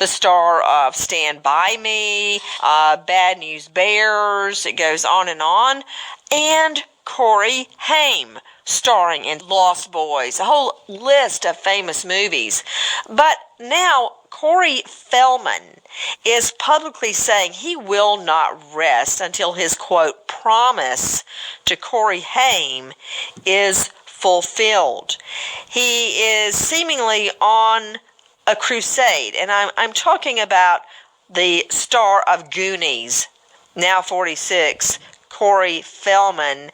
the star of Stand By Me, Bad News Bears, it goes on, and Corey Haim, starring in Lost Boys, a whole list of famous movies. But now Corey Feldman is publicly saying he will not rest until his, quote, promise to Corey Haim is fulfilled. He is seemingly on a crusade, and I'm talking about the star of Goonies, now 46, Corey Feldman,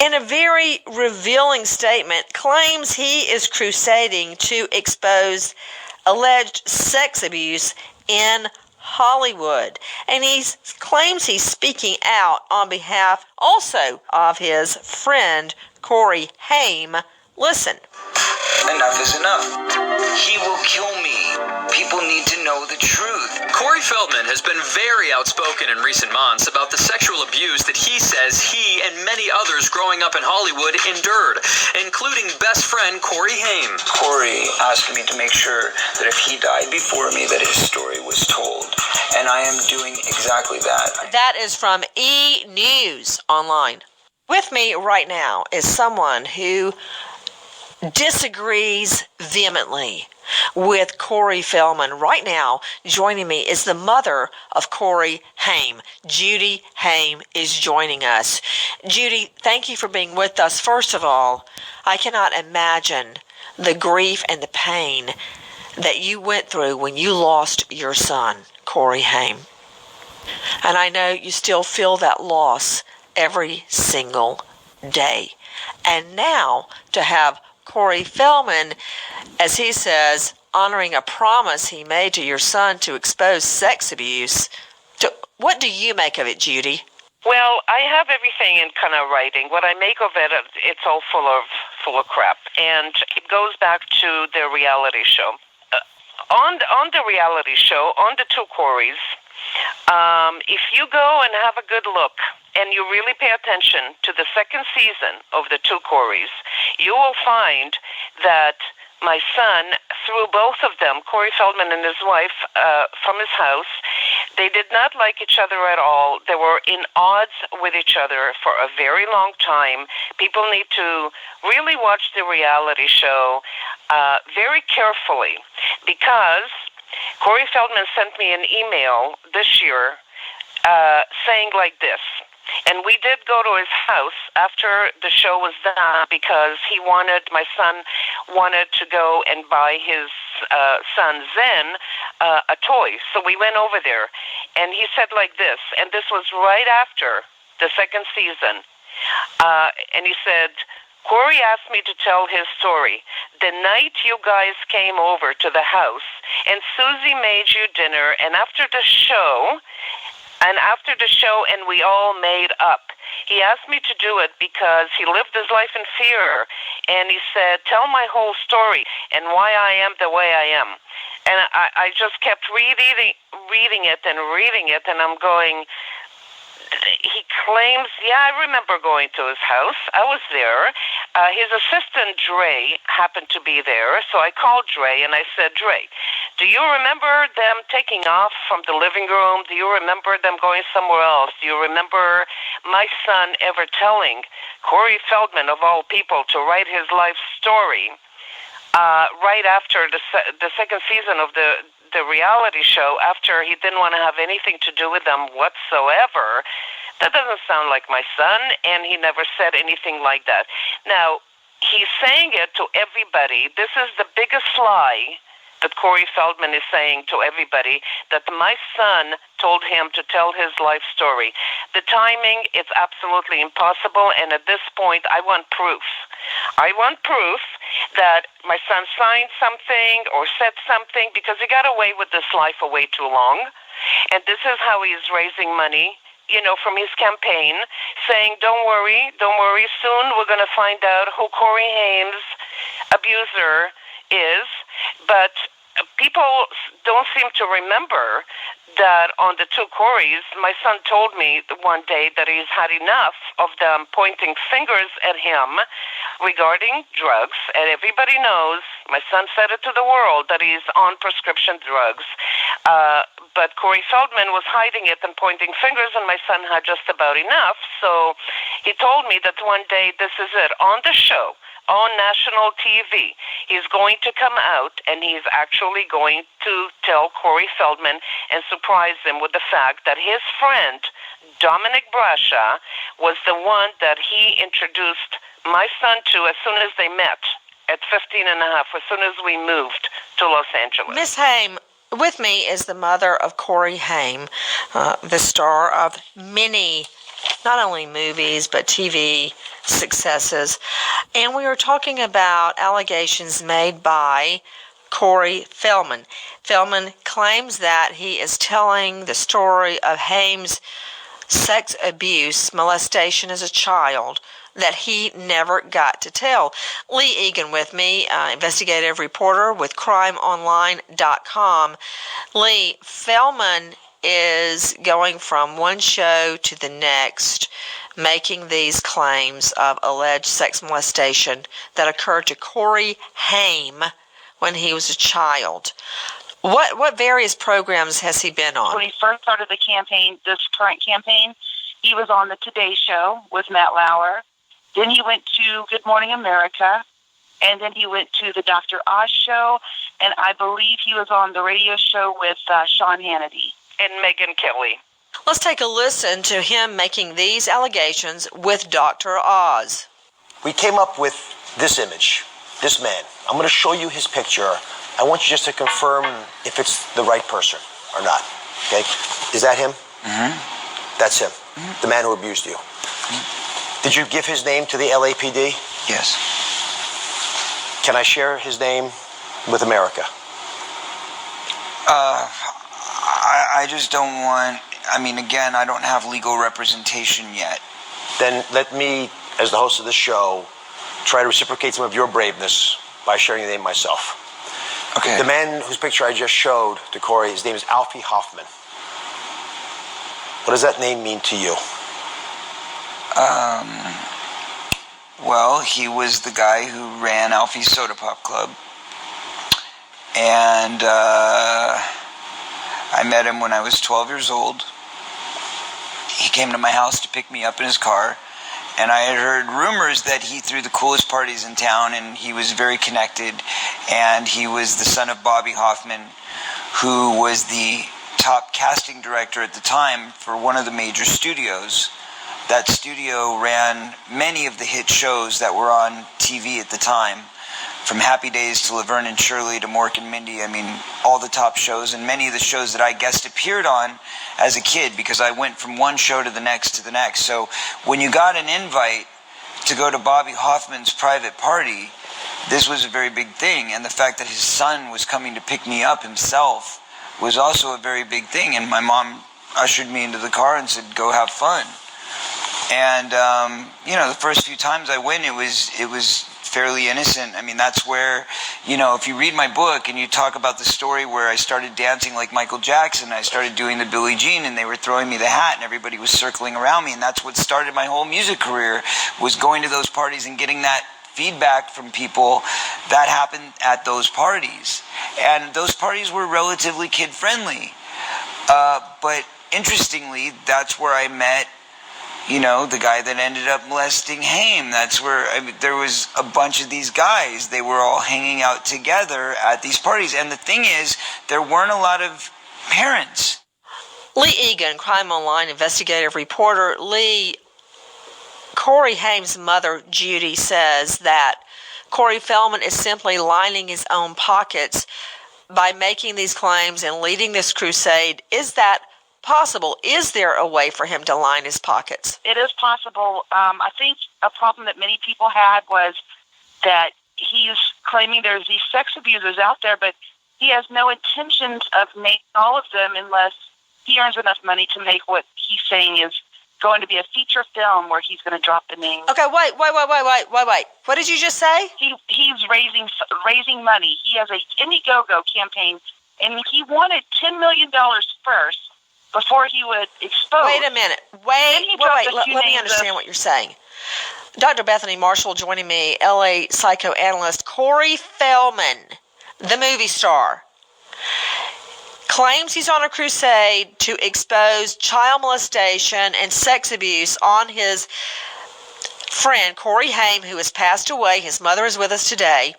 in a very revealing statement, claims he is crusading to expose alleged sex abuse in Hollywood. And he claims he's speaking out on behalf also of his friend Corey Haim. Listen. Enough is enough. He will kill me. People need to know the truth. Corey Feldman has been very outspoken in recent months about the sexual abuse that he says he and many others growing up in Hollywood endured, including best friend Corey Haim. Corey asked me to make sure that if he died before me, that his story was told. And I am doing exactly that. That is from E! News Online. With me right now is someone who disagrees vehemently with Corey Feldman. Right now, joining me is the mother of Corey Haim. Judy Haim is joining us. Judy, thank you for being with us. First of all, I cannot imagine the grief and the pain that you went through when you lost your son, Corey Haim. And I know you still feel that loss every single day. And now to have Corey Feldman, as he says, honoring a promise he made to your son to expose sex abuse. What do you make of it, Judy? Well, I have everything in kind of writing. What I make of it, it's all full of crap, and it goes back to the reality show. On the reality show, on the two Coreys, if you go and have a good look and you really pay attention to the second season of the two Coreys, you will find that my son threw both of them, Corey Feldman and his wife, from his house. They did not like each other at all. They were in odds with each other for a very long time. People need to really watch the reality show very carefully, because Corey Feldman sent me an email this year saying like this. And we did go to his house after the show was done because my son wanted to go and buy his son Zen a toy. So we went over there, and he said like this, and this was right after the second season, and he said, Corey asked me to tell his story. The night you guys came over to the house, and Susie made you dinner, and after the show, and we all made up. He asked me to do it because he lived his life in fear, and he said, tell my whole story and why I am the way I am. And I just kept reading it, and I'm going, he claims, yeah, I remember going to his house. I was there. His assistant, Dre, happened to be there, so I called Dre, and I said, Dre, do you remember them taking off from the living room? Do you remember them going somewhere else? Do you remember my son ever telling Corey Feldman, of all people, to write his life story right after the second season of the reality show, after he didn't want to have anything to do with them whatsoever? That doesn't sound like my son, and he never said anything like that. Now, he's saying it to everybody. This is the biggest lie that Corey Feldman is saying to everybody, that my son told him to tell his life story. The timing, it's absolutely impossible, and at this point, I want proof. I want proof that my son signed something or said something, because he got away with this lie for way too long, and this is how he is raising money, from his campaign, saying, don't worry, soon we're going to find out who Corey Haim's abuser is. But people don't seem to remember that on the two Corys, my son told me one day that he's had enough of them pointing fingers at him regarding drugs. And everybody knows, my son said it to the world, that he's on prescription drugs. But Corey Feldman was hiding it and pointing fingers, and my son had just about enough. So he told me that one day, this is it, on the show, on national TV, he's going to come out and he's actually going to tell Corey Feldman and surprise him with the fact that his friend, Dominic Brasha, was the one that he introduced my son to as soon as they met at 15 and a half, as soon as we moved to Los Angeles. Miss Haim, with me is the mother of Corey Haim, the star of many, not only movies, but TV successes. And we are talking about allegations made by Corey Feldman. Feldman claims that he is telling the story of Haim's sex abuse, molestation as a child, that he never got to tell. Lee Egan with me, investigative reporter with crimeonline.com. Lee, Feldman is going from one show to the next, making these claims of alleged sex molestation that occurred to Corey Haim when he was a child. What various programs has he been on? When he first started the campaign, this current campaign, he was on the Today Show with Matt Lauer. Then he went to Good Morning America, and then he went to the Dr. Oz show, and I believe he was on the radio show with Sean Hannity. And Megyn Kelly. Let's take a listen to him making these allegations with Dr. Oz. We came up with this image, this man. I'm going to show you his picture. I want you just to confirm if it's the right person or not. Okay? Is that him? Mm-hmm. That's him. Mm-hmm. The man who abused you. Mm-hmm. Did you give his name to the LAPD? Yes. Can I share his name with America? I just don't want, again, I don't have legal representation yet. Then let me, as the host of this show, try to reciprocate some of your braveness by sharing the name myself. Okay. The man whose picture I just showed to Corey, his name is Alfie Hoffman. What does that name mean to you? Well, he was the guy who ran Alfie's Soda Pop Club. And I met him when I was 12 years old. He came to my house to pick me up in his car. And I had heard rumors that he threw the coolest parties in town, and he was very connected. And he was the son of Bobby Hoffman, who was the top casting director at the time for one of the major studios. That studio ran many of the hit shows that were on TV at the time, from Happy Days to Laverne and Shirley to Mork and Mindy. All the top shows, and many of the shows that I guest appeared on as a kid, because I went from one show to the next. So when you got an invite to go to Bobby Hoffman's private party, this was a very big thing. And the fact that his son was coming to pick me up himself was also a very big thing. And my mom ushered me into the car and said, "Go have fun." And the first few times I went, it was fairly innocent. That's where, if you read my book and you talk about the story where I started dancing like Michael Jackson, I started doing the Billie Jean, and they were throwing me the hat and everybody was circling around me, and that's what started my whole music career, was going to those parties and getting that feedback from people that happened at those parties. And those parties were relatively kid-friendly. But interestingly, that's where I met the guy that ended up molesting Haim. That's where there was a bunch of these guys. They were all hanging out together at these parties. And the thing is, there weren't a lot of parents. Lee Egan, Crime Online investigative reporter. Lee, Corey Haim's mother, Judy, says that Corey Feldman is simply lining his own pockets by making these claims and leading this crusade. Is that possible? Is there a way for him to line his pockets? It is possible. I think a problem that many people had was that he's claiming there's these sex abusers out there, but he has no intentions of making all of them unless he earns enough money to make what he's saying is going to be a feature film where he's going to drop the name. Okay, wait. What did you just say? He's raising money. He has a Indiegogo campaign, and he wanted $10 million first before he would expose. Wait a minute. Wait. Let me understand what you're saying. Dr. Bethany Marshall joining me, LA psychoanalyst Corey Feldman, the movie star, claims he's on a crusade to expose child molestation and sex abuse on his friend Corey Haim, who has passed away. His mother is with us today.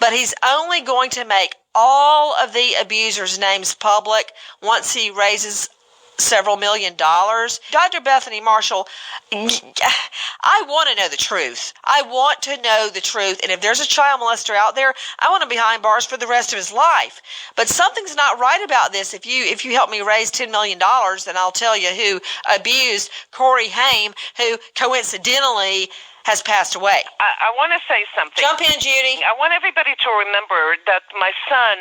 But he's only going to make all of the abusers' names public once he raises several $1 million. Dr. Bethany Marshall, I want to know the truth. I want to know the truth. And if there's a child molester out there, I want him behind bars for the rest of his life. But something's not right about this. If you help me raise $10 million, then I'll tell you who abused Corey Haim, who coincidentally has passed away. I want to say something. Jump in, Judy. I want everybody to remember that my son,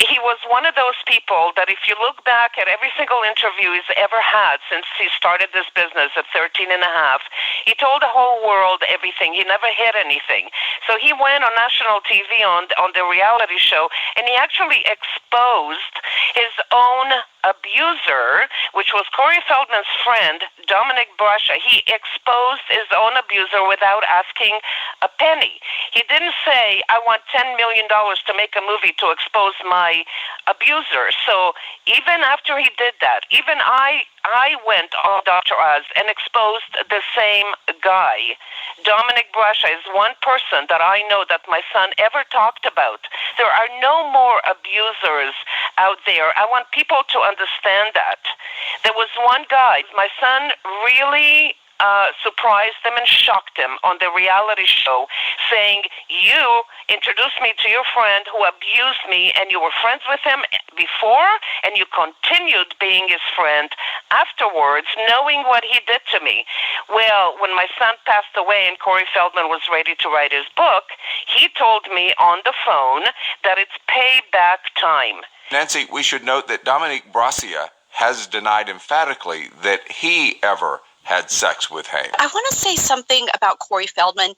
he was one of those people that if you look back at every single interview he's ever had since he started this business at 13 and a half, he told the whole world everything. He never hid anything. So he went on national TV on the reality show, and he actually exposed his own abuser, which was Corey Feldman's friend, Dominic Brasha. He exposed his own abuser without asking a penny. He didn't say, I want $10 million to make a movie to expose my abuser. So even after he did that, even I went on Dr. Oz and exposed the same guy. Dominic Brasha is one person that I know that my son ever talked about. There are no more abusers out there. I want people to understand that. There was one guy, my son really surprised him and shocked him on the reality show, saying, you introduced me to your friend who abused me, and you were friends with him before, and you continued being his friend afterwards, knowing what he did to me. Well, when my son passed away and Corey Feldman was ready to write his book, he told me on the phone that it's payback time. Nancy, we should note that Dominic Brassia has denied emphatically that he ever had sex with Haim. I want to say something about Corey Feldman.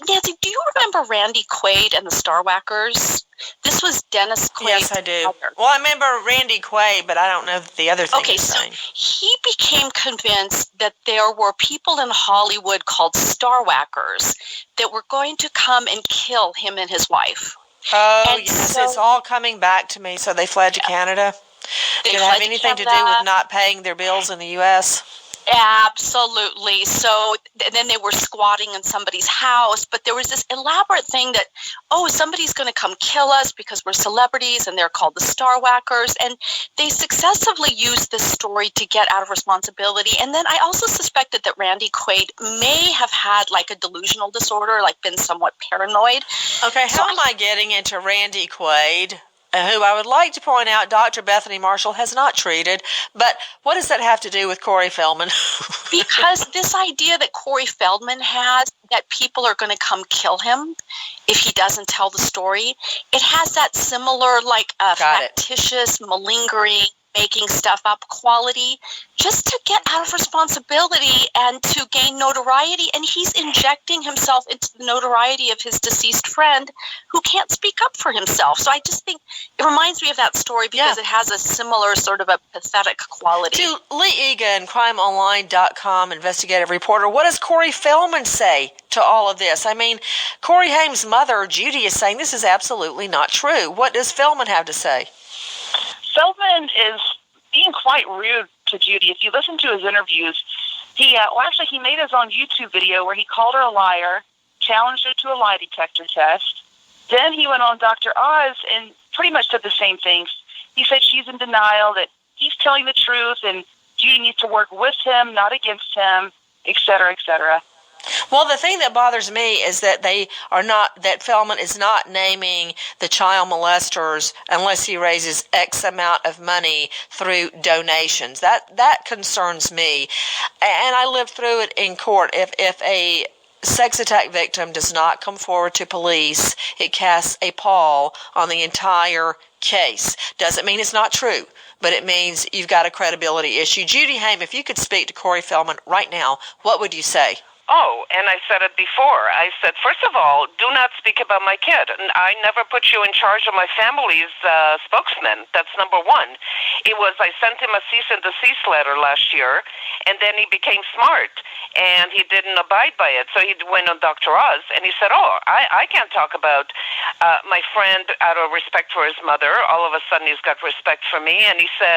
Nancy, do you remember Randy Quaid and the Star Whackers? This was Dennis Quaid's Yes, I do. brother. Well, I remember Randy Quaid, but I don't know the other thing. Okay, so he became convinced that there were people in Hollywood called Star Whackers that were going to come and kill him and his wife. Oh, and yes, so, it's all coming back to me. So they fled to Canada. Did it have anything to do with not paying their bills in the U.S.? Absolutely. So then they were squatting in somebody's house, but there was this elaborate thing that, somebody's going to come kill us because we're celebrities, and they're called the Star Whackers. And they successively used this story to get out of responsibility. And then I also suspected that Randy Quaid may have had like a delusional disorder, like been somewhat paranoid. Okay, how am I getting into Randy Quaid, who I would like to point out Dr. Bethany Marshall has not treated, but what does that have to do with Corey Feldman? Because this idea that Corey Feldman has, that people are going to come kill him if he doesn't tell the story, it has that similar, factitious, malingering, making stuff up quality, just to get out of responsibility and to gain notoriety. And he's injecting himself into the notoriety of his deceased friend who can't speak up for himself. So I just think it reminds me of that story because it has a similar sort of a pathetic quality. To Lee Egan, crimeonline.com investigative reporter, what does Corey Feldman say to all of this? I mean, Corey Haim's mother, Judy, is saying this is absolutely not true. What does Feldman have to say? Feldman is being quite rude to Judy. If you listen to his interviews, he made his own YouTube video where he called her a liar, challenged her to a lie detector test. Then he went on Dr. Oz and pretty much said the same things. He said she's in denial, that he's telling the truth, and Judy needs to work with him, not against him, et cetera, et cetera. Well, the thing that bothers me is that that Feldman is not naming the child molesters unless he raises X amount of money through donations. That concerns me. And I lived through it in court. If a sex attack victim does not come forward to police, it casts a pall on the entire case. Doesn't mean it's not true, but it means you've got a credibility issue. Judy Haim, if you could speak to Corey Feldman right now, what would you say? Oh, and I said it before. I said, first of all, do not speak about my kid. And I never put you in charge of my family's spokesman. That's number one. It was, I sent him a cease and desist letter last year, and then he became smart, and he didn't abide by it. So he went on Dr. Oz, and he said, I can't talk about my friend out of respect for his mother. All of a sudden, he's got respect for me, and he said,